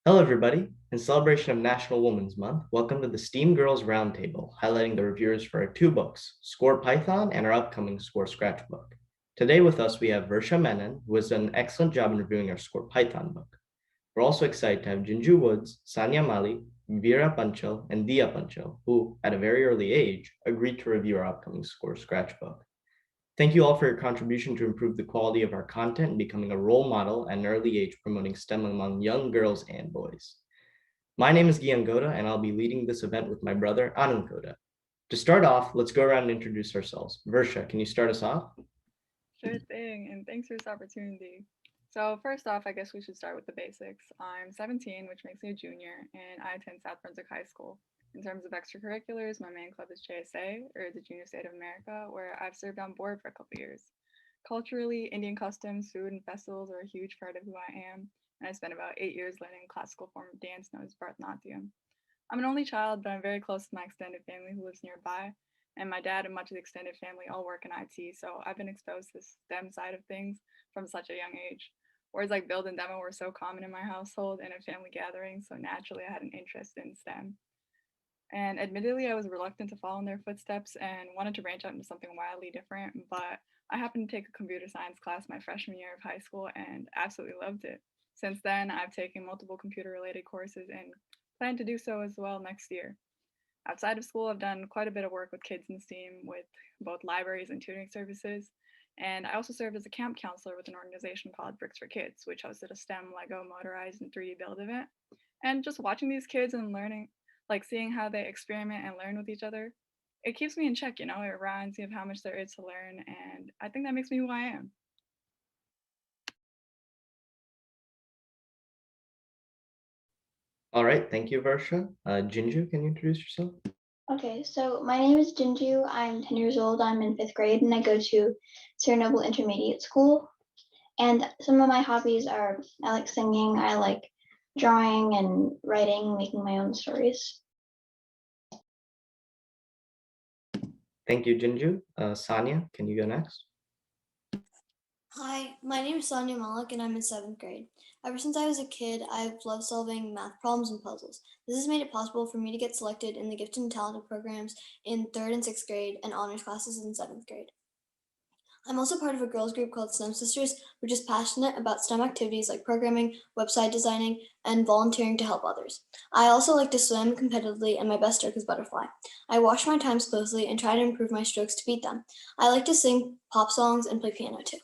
Hello, everybody. In celebration of National Women's Month, welcome to the STEAM Girls Roundtable, highlighting the reviewers for our two books, Score Python and our upcoming Score Scratch book. Today with us, we have Varsha Menon, who has done an excellent job in reviewing our Score Python book. We're also excited to have Jinju Woods, Saniya Malik, Veera Panchal, and Diya Panchal, who, at a very early age, agreed to review our upcoming Score Scratch book. Thank you all for your contribution to improve the quality of our content and becoming a role model at an early age promoting STEM among young girls and boys. My name is Gyan Ghoda, and I'll be leading this event with my brother, Anand Ghoda. To start off, let's go around and introduce ourselves. Varsha, can you start us off? Sure thing, and thanks for this opportunity. So first off, I guess we should start with the basics. I'm 17, which makes me a junior, and I attend South Brunswick High School. In terms of extracurriculars, my main club is JSA, or the Junior State of America, where I've served on board for a couple years. Culturally, Indian customs, food, and festivals are a huge part of who I am, and I spent about 8 years learning a classical form of dance known as Bharatanatyam. I'm an only child, but I'm very close to my extended family who lives nearby, and my dad and much of the extended family all work in IT, so I've been exposed to the STEM side of things from such a young age. Words like build and demo were so common in my household and at family gatherings, so naturally I had an interest in STEM. And admittedly, I was reluctant to follow in their footsteps and wanted to branch out into something wildly different, but I happened to take a computer science class my freshman year of high school and absolutely loved it. Since then, I've taken multiple computer related courses and plan to do so as well next year. Outside of school, I've done quite a bit of work with kids in STEAM with both libraries and tutoring services. And I also served as a camp counselor with an organization called Bricks for Kids, which hosted a STEM Lego motorized and 3D build event. And just watching these kids and learning, like seeing how they experiment and learn with each other, it keeps me in check, It reminds me of how much there is to learn. And I think that makes me who I am. All right, thank you, Varsha. Jinju, can you introduce yourself? Okay, so my name is Jinju. I'm 10 years old. I'm in fifth grade and I go to Noble Intermediate School. And some of my hobbies are I like singing, I like drawing and writing, making my own stories. Thank you, Jinju. Sanya, can you go next? Hi, my name is Saniya Malik and I'm in seventh grade. Ever since I was a kid, I've loved solving math problems and puzzles. This has made it possible for me to get selected in the gifted and talented programs in third and sixth grade and honors classes in seventh grade. I'm also part of a girls group called STEM Sisters, which is passionate about STEM activities like programming, website designing, and volunteering to help others. I also like to swim competitively, and my best stroke is butterfly. I watch my times closely and try to improve my strokes to beat them. I like to sing pop songs and play piano too.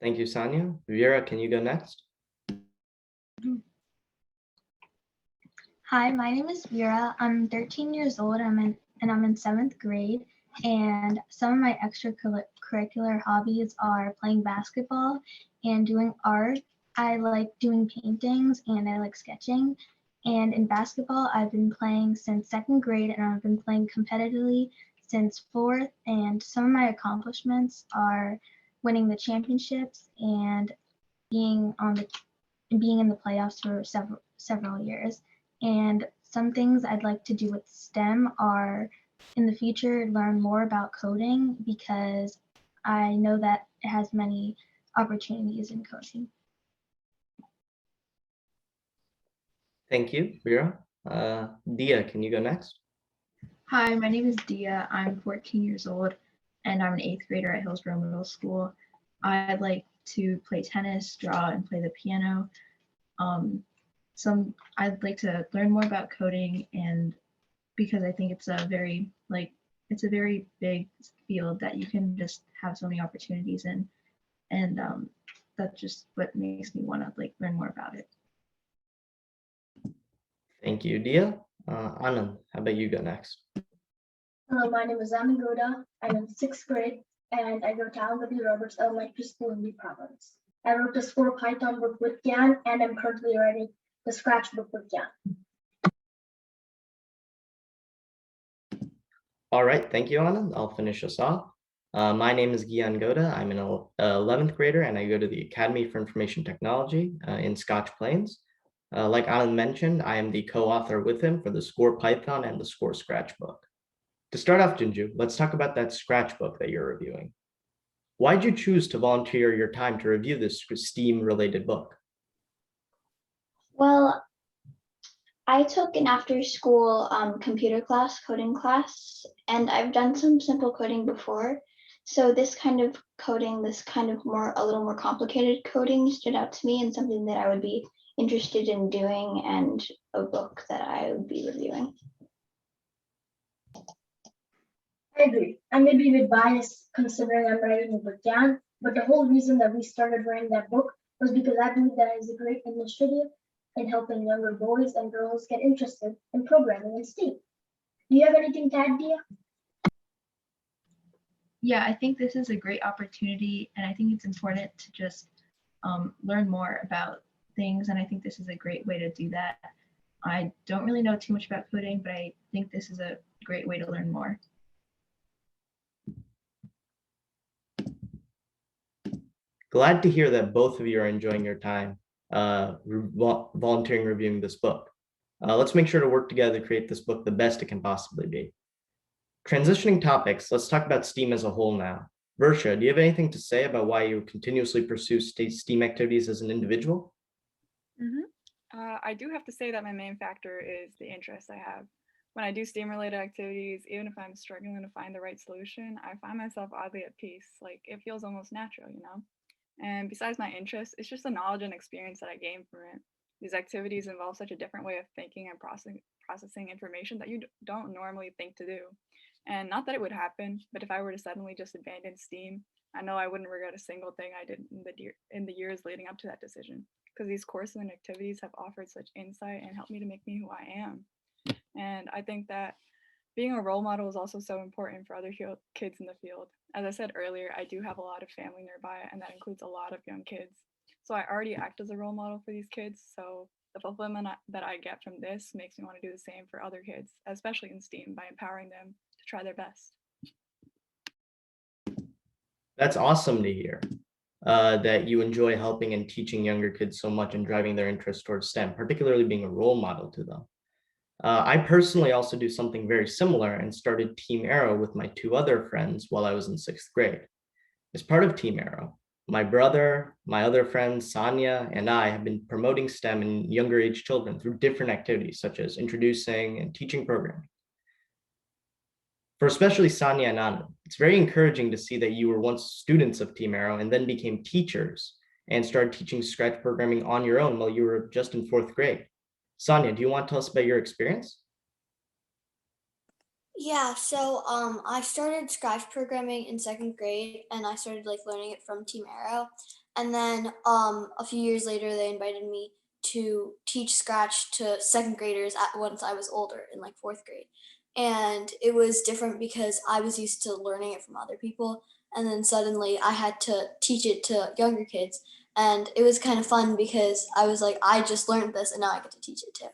Thank you, Sanya. Veera, can you go next? Hi, my name is Veera. I'm 13 years old. I'm in seventh grade, and some of my extracurricular hobbies are playing basketball and doing art. I like doing paintings and I like sketching. And in basketball, I've been playing since second grade, and I've been playing competitively since fourth. And some of my accomplishments are winning the championships and being in the playoffs for several years. And some things I'd like to do with STEM are in the future learn more about coding, because I know that it has many opportunities in coding. Thank you, Veera. Diya, can you go next? Hi, my name is Diya. I'm 14 years old and I'm an eighth grader at Hillsborough Middle School. I like to play tennis, draw, and play the piano. I'd like to learn more about coding, and because I think it's a very big field that you can just have so many opportunities in, and that's just what makes me want to learn more about it. Thank you, Diya. Anand, how about you go next? Hello, my name is Anand Ghoda. I'm in sixth grade and I go to Alan W. Roberts Elementary School in New Providence. I wrote the Score Python book with Gyan, and I'm currently writing the Scratch book with Gyan. All right, thank you, Anand. I'll finish us off. My name is Gyan Ghoda. I'm an 11th grader and I go to the Academy for Information Technology in Scotch Plains. Like Anand mentioned, I am the co-author with him for the Score Python and the Score Scratch book. To start off, Jinju, let's talk about that Scratch book that you're reviewing. Why'd you choose to volunteer your time to review this STEAM-related book? Well, I took an after school computer class, coding class, and I've done some simple coding before. So this kind of coding, this kind of a little more complicated coding stood out to me and something that I would be interested in doing and a book that I would be reviewing. I agree. I may be a bit biased considering I'm writing a book Gyan, but the whole reason that we started writing that book was because I believe that is a great initiative in helping younger boys and girls get interested in programming and STEAM. Do you have anything to add, Diya? Yeah, I think this is a great opportunity, and I think it's important to just learn more about things, and I think this is a great way to do that. I don't really know too much about coding, but I think this is a great way to learn more. Glad to hear that both of you are enjoying your time volunteering reviewing this book. Let's make sure to work together to create this book the best it can possibly be. Transitioning topics, let's talk about STEAM as a whole now. Varsha, do you have anything to say about why you continuously pursue STEAM activities as an individual? I do have to say that my main factor is the interest I have. When I do STEAM related activities, even if I'm struggling to find the right solution, I find myself oddly at peace. Like it feels almost natural, you know? And besides my interest, it's just the knowledge and experience that I gain from it. These activities involve such a different way of thinking and processing information that you don't normally think to do. And not that it would happen, but if I were to suddenly just abandon STEAM, I know I wouldn't regret a single thing I did in the years leading up to that decision, because these courses and activities have offered such insight and helped me to make me who I am. And I think that being a role model is also so important for other kids in the field. As I said earlier, I do have a lot of family nearby, and that includes a lot of young kids. So I already act as a role model for these kids. So the fulfillment that I get from this makes me want to do the same for other kids, especially in STEAM, by empowering them to try their best. That's awesome to hear that you enjoy helping and teaching younger kids so much and driving their interest towards STEM, particularly being a role model to them. I personally also do something very similar and started Team Arrow with my two other friends while I was in 6th grade. As part of Team Arrow, my brother, my other friends, Saniya, and I have been promoting STEM in younger age children through different activities such as introducing and teaching programming. For especially Saniya and Anand, it's very encouraging to see that you were once students of Team Arrow and then became teachers and started teaching Scratch programming on your own while you were just in 4th grade. Saniya, do you want to tell us about your experience? Yeah, so I started Scratch programming in 2nd grade, and I started learning it from Team Arrow. And then a few years later, they invited me to teach Scratch to 2nd graders once I was older in 4th grade. And it was different because I was used to learning it from other people, and then suddenly I had to teach it to younger kids. And it was kind of fun because I was like, I just learned this and now I get to teach it too.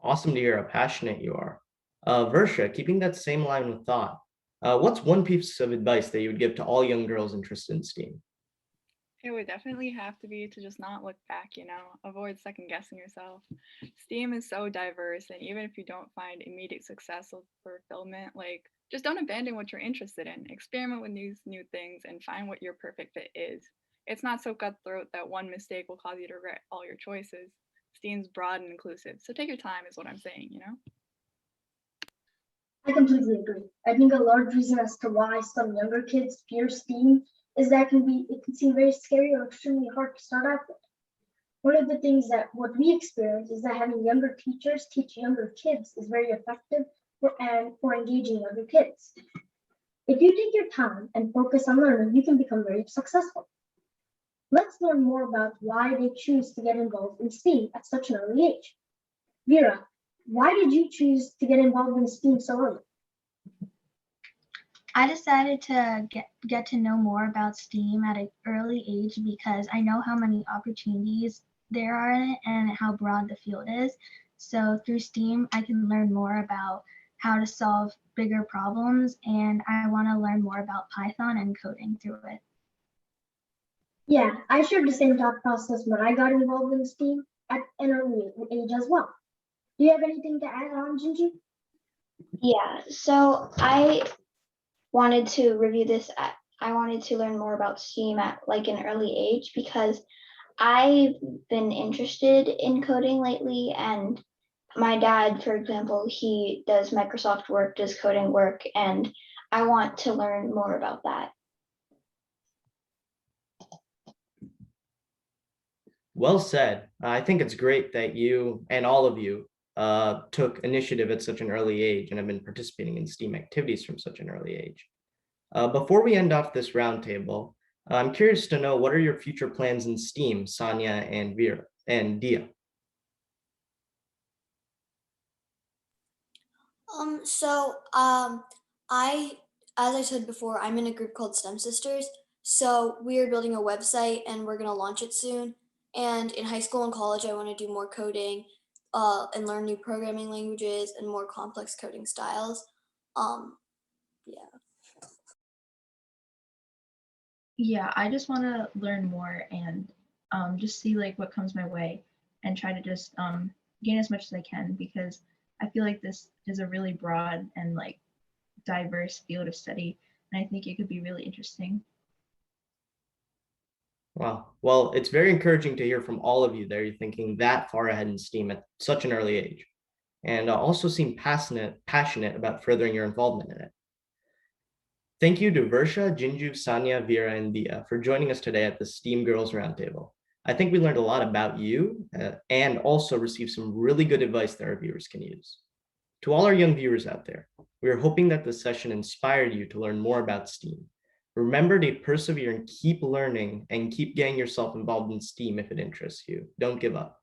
Awesome to hear how passionate you are. Varsha, keeping that same line of thought, what's one piece of advice that you would give to all young girls interested in STEAM? It would definitely have to be to just not look back, avoid second guessing yourself. STEAM is so diverse, and even if you don't find immediate success or fulfillment, just don't abandon what you're interested in. Experiment with these new things and find what your perfect fit is. It's not so cutthroat that one mistake will cause you to regret all your choices. STEAM's broad and inclusive, so take your time is what I'm saying, I completely agree. I think a large reason as to why some younger kids fear STEAM is that it can seem very scary or extremely hard to start out with. One of the things that what we experience is that having younger teachers teach younger kids is very effective for engaging younger kids. If you take your time and focus on learning, you can become very successful. Let's learn more about why they choose to get involved in STEAM at such an early age. Veera, why did you choose to get involved in STEAM so early? I decided to get to know more about STEAM at an early age because I know how many opportunities there are in it and how broad the field is. So through STEAM, I can learn more about how to solve bigger problems, and I want to learn more about Python and coding through it. Yeah, I shared the same thought process when I got involved in STEAM at an early age as well. Do you have anything to add on, Jinju? Yeah, so I wanted to review this. I wanted to learn more about STEAM at an early age because I've been interested in coding lately, and my dad, for example, he does Microsoft work, does coding work, and I want to learn more about that. Well said. I think it's great that you and all of you took initiative at such an early age and have been participating in STEAM activities from such an early age. Before we end off this roundtable, I'm curious to know, what are your future plans in STEAM, Saniya and Veera and Diya? I, as I said before, I'm in a group called STEM Sisters. So we are building a website and we're going to launch it soon. And in high school and college, I want to do more coding and learn new programming languages and more complex coding styles. Yeah. Yeah, I just want to learn more and just see like what comes my way and try to just gain as much as I can, because I feel like this is a really broad and like diverse field of study, and I think it could be really interesting. Wow. Well, it's very encouraging to hear from all of you there. You're thinking that far ahead in STEAM at such an early age, and also seem passionate about furthering your involvement in it. Thank you to Varsha, Jinju, Saniya, Veera, and Diya for joining us today at the STEAM Girls Roundtable. I think we learned a lot about you and also received some really good advice that our viewers can use. To all our young viewers out there, we are hoping that this session inspired you to learn more about STEAM. Remember to persevere and keep learning and keep getting yourself involved in STEAM if it interests you. Don't give up.